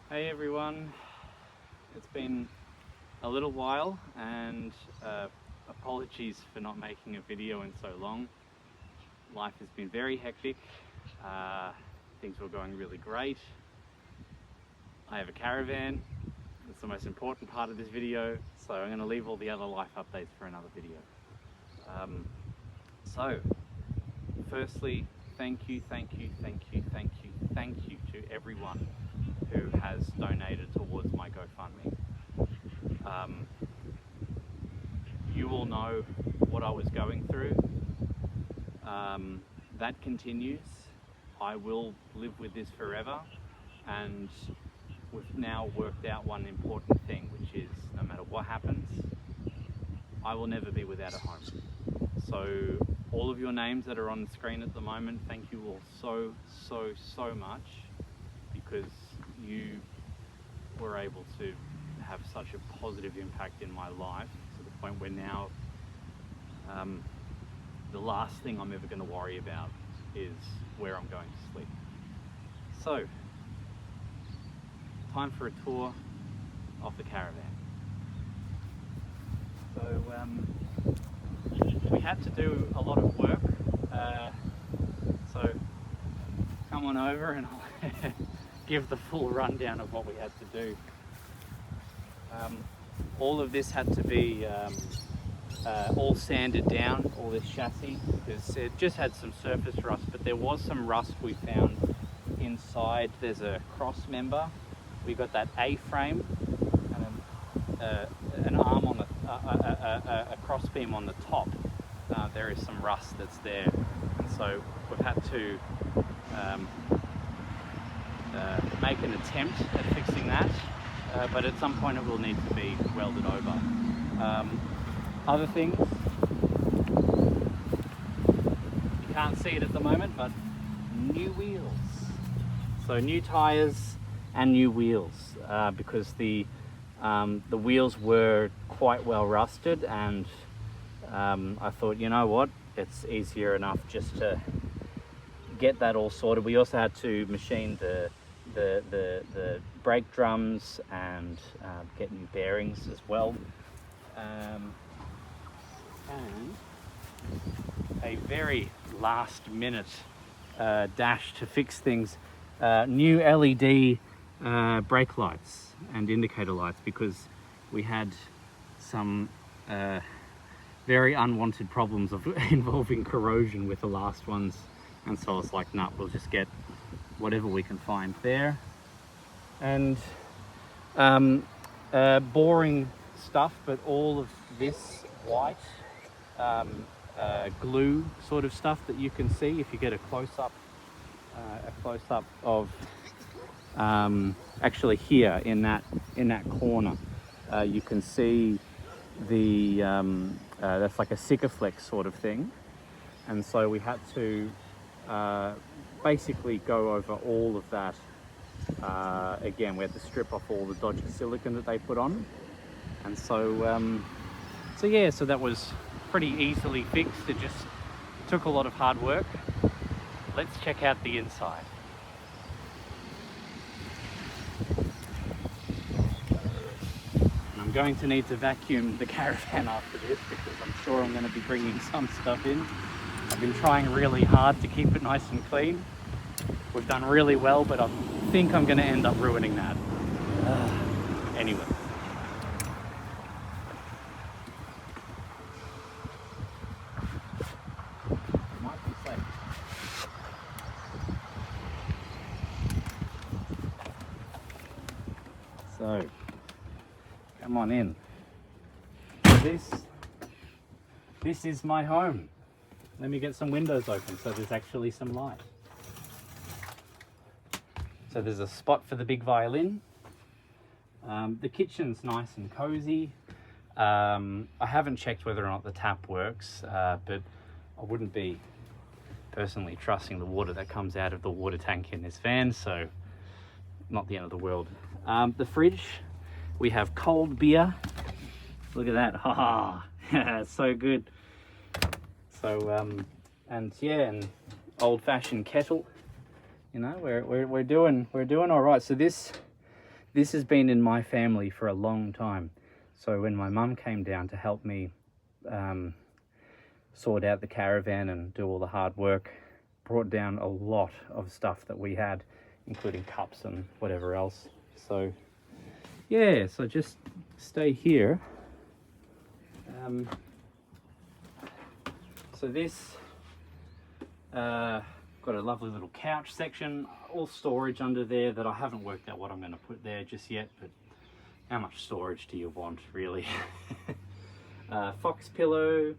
Hey everyone, it's been a little while and apologies for not making a video in so long. Life has been very hectic, things were going really great. I have a caravan, that's the most important part of this video, so I'm going to leave all the other life updates for another video. So, firstly, thank you to everyone who has donated towards my GoFundMe. You all know what I was going through. That continues. I will live with this forever, and we've now worked out one important thing, which is no matter what happens, I will never be without a home. So all of your names that are on the screen at the moment, thank you all so much, because you were able to have such a positive impact in my life to the point where now the last thing I'm ever going to worry about is where I'm going to sleep. So, time for a tour of the caravan. So we had to do a lot of work, so come on over and I'll give the full rundown of what we had to do. All of this had to be all sanded down, all this chassis, because it just had some surface rust, but there was some rust we found inside. There's a cross member. We got that A-frame and an arm on the a cross beam on the top. There is some rust that's there, and so we've had to make an attempt at fixing that, but at some point it will need to be welded over. Other things, you can't see it at the moment, but new wheels. So new tires and new wheels, because the wheels were quite well rusted, and I thought, you know what, it's easier enough just to get that all sorted. We also had to machine the brake drums and get new bearings as well. And a very last minute dash to fix things, new LED brake lights and indicator lights, because we had some very unwanted problems involving corrosion with the last ones, and so I was like, nah, we'll just get whatever we can find there. And boring stuff, but all of this white glue sort of stuff that you can see if you get a close-up of actually here in that corner, you can see the that's like a Sikaflex sort of thing, and so we had to basically go over all of that. Again, we had to strip off all the dodgy silicone that they put on, and so so that was pretty easily fixed. It just took a lot of hard work. Let's check out the inside. And I'm going to need to vacuum the caravan after this, because I'm sure I'm going to be bringing some stuff in. I've been trying really hard to keep it nice and clean. We've done really well, but I think I'm going to end up ruining that. Anyway. Might be safe. So, come on in. This is my home. Let me get some windows open so there's actually some light. So there's a spot for the big violin. The kitchen's nice and cozy. I haven't checked whether or not the tap works, but I wouldn't be personally trusting the water that comes out of the water tank in this van, so not the end of the world. The fridge, we have cold beer. Look at that, haha, it's so good. So, and old-fashioned kettle. You know, we're doing all right. So this this has been in my family for a long time. So when my mum came down to help me sort out the caravan and do all the hard work, brought down a lot of stuff that we had, including cups and whatever else. So yeah, so just stay here. So this got a lovely little couch section, all storage under there that I haven't worked out what I'm going to put there just yet, but how much storage do you want, really? Fox pillow,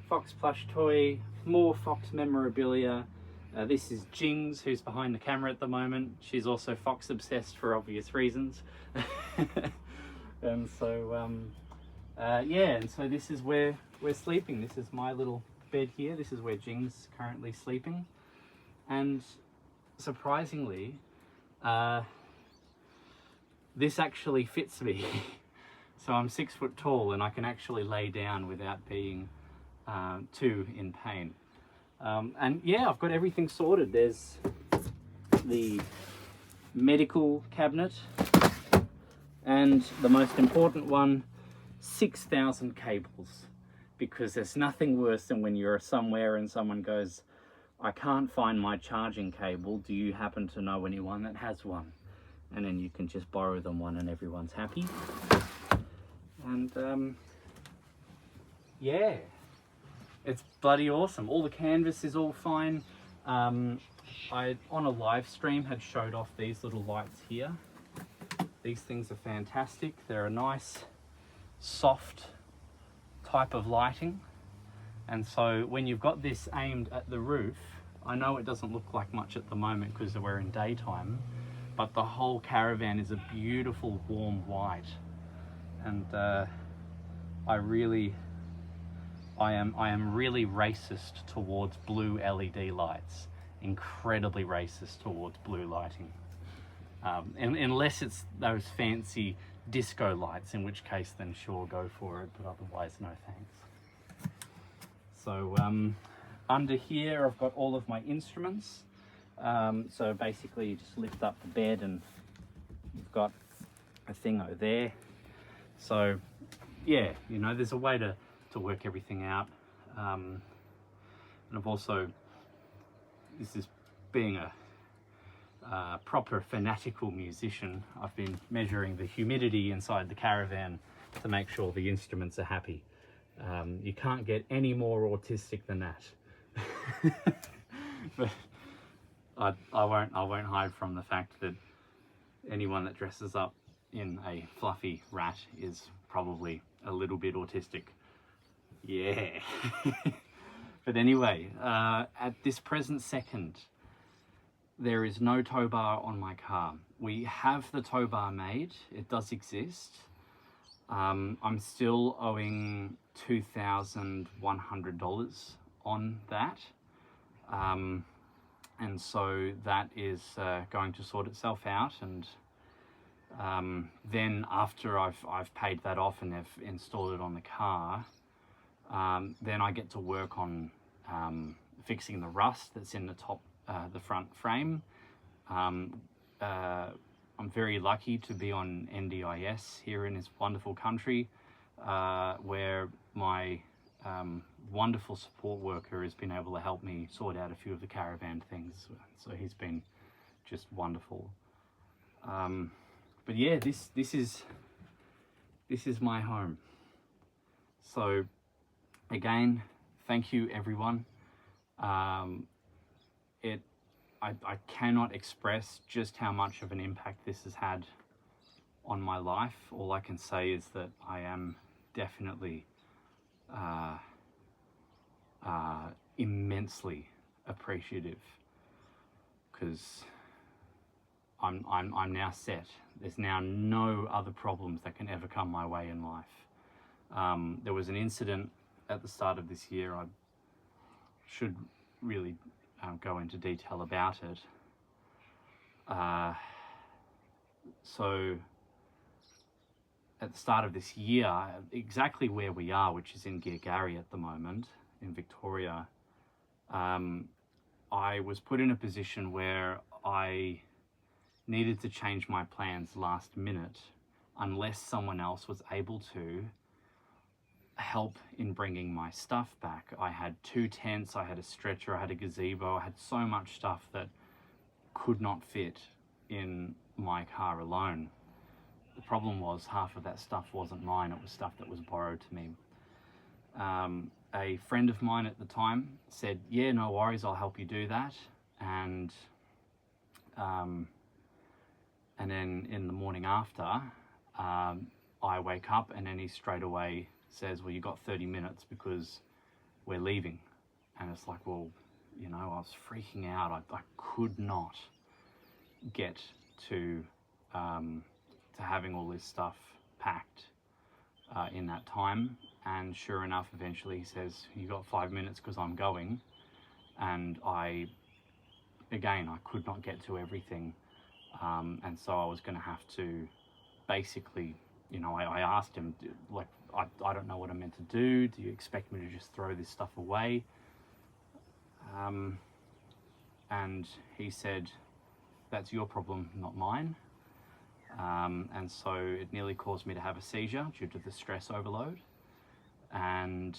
Fox plush toy, more Fox memorabilia. This is Jings, who's behind the camera at the moment. She's also Fox obsessed for obvious reasons. And so yeah, and so this is where we're sleeping. This is my little bed here. This is where Jing's is currently sleeping. And surprisingly, this actually fits me. So I'm 6 foot tall and I can actually lay down without being too in pain. And yeah, I've got everything sorted. There's the medical cabinet, and the most important one, 6,000 cables, because there's nothing worse than when you're somewhere and someone goes, I can't find my charging cable, do you happen to know anyone that has one? And then you can just borrow them one and everyone's happy. And yeah, it's bloody awesome. All the canvas is all fine. I, on a live stream, had showed off these little lights here. These things are fantastic. They're a nice, soft type of lighting. And so when you've got this aimed at the roof, I know it doesn't look like much at the moment because we're in daytime, but the whole caravan is a beautiful warm white. And I am really racist towards blue LED lights. Incredibly racist towards blue lighting. Unless it's those fancy disco lights, in which case then sure, go for it, but otherwise no thanks. So under here I've got all of my instruments. So basically you just lift up the bed and you've got a thing over there. So yeah, you know, there's a way to work everything out. And I've also, this is being a proper fanatical musician, I've been measuring the humidity inside the caravan to make sure the instruments are happy. You can't get any more autistic than that. But I won't hide from the fact that anyone that dresses up in a fluffy rat is probably a little bit autistic. Yeah. But anyway, at this present second, there is no tow bar on my car. We have the tow bar made, it does exist. I'm still owing $2,100 on that. And so that is going to sort itself out, and then after I've paid that off and they've installed it on the car, then I get to work on fixing the rust that's in the top, the front frame. I'm very lucky to be on NDIS here in this wonderful country, where my wonderful support worker has been able to help me sort out a few of the caravan things. So he's been just wonderful. But yeah, this is my home. So again, thank you everyone. I cannot express just how much of an impact this has had on my life. All I can say is that I am definitely immensely appreciative, because I'm now set. There's now no other problems that can ever come my way in life. There was an incident at the start of this year. I should really go into detail about it. So at the start of this year, exactly where we are, which is in Gilgary at the moment, in Victoria, I was put in a position where I needed to change my plans last minute unless someone else was able to help in bringing my stuff back. I had 2 tents, I had a stretcher, I had a gazebo, I had so much stuff that could not fit in my car alone. The problem was half of that stuff wasn't mine, it was stuff that was borrowed to me. A friend of mine at the time said, yeah, no worries, I'll help you do that. And then in the morning after, I wake up and then he straight away says, well, you got 30 minutes because we're leaving. And it's like, well, you know, I was freaking out. I could not get to having all this stuff packed in that time. And sure enough, eventually he says, you got 5 minutes because I'm going. And I could not get to everything. And so I was going to have to basically, you know, I asked him, like, I don't know what I'm meant to do. Do you expect me to just throw this stuff away? And he said, that's your problem, not mine. And so it nearly caused me to have a seizure due to the stress overload. And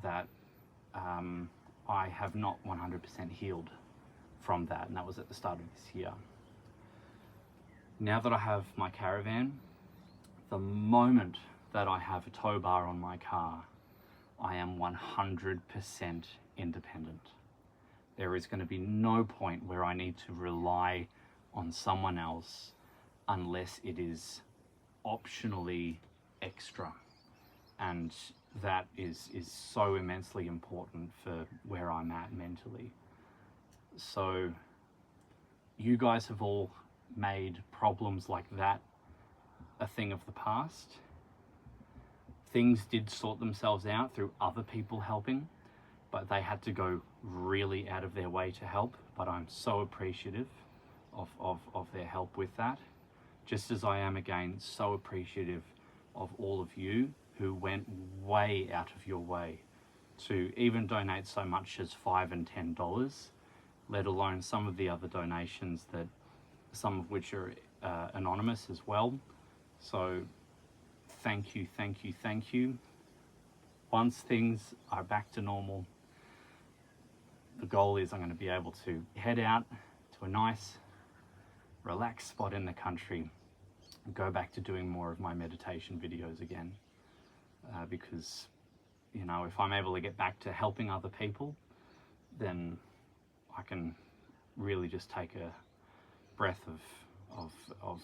that I have not 100% healed from that. And that was at the start of this year. Now that I have my Caravan, the moment that I have a tow bar on my car, I am 100% independent. There is going to be no point where I need to rely on someone else unless it is optionally extra. And that is so immensely important for where I'm at mentally. So you guys have all made problems like that a thing of the past. Things did sort themselves out through other people helping, but they had to go really out of their way to help. But I'm so appreciative of their help with that. Just as I am, again, so appreciative of all of you who went way out of your way to even donate so much as $5 and $10, let alone some of the other donations that some of which are anonymous as well. So thank you, thank you, thank you. Once things are back to normal, the goal is I'm going to be able to head out to a nice, relaxed spot in the country and go back to doing more of my meditation videos again. Because, you know, if I'm able to get back to helping other people, then I can really just take a breath of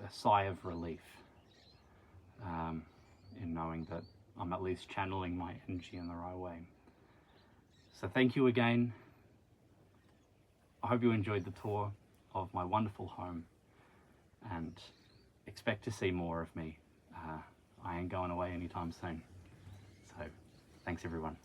a sigh of relief in knowing that I'm at least channeling my energy in the right way. So thank you again. I hope you enjoyed the tour of my wonderful home and expect to see more of me. I ain't going away anytime soon. So thanks everyone.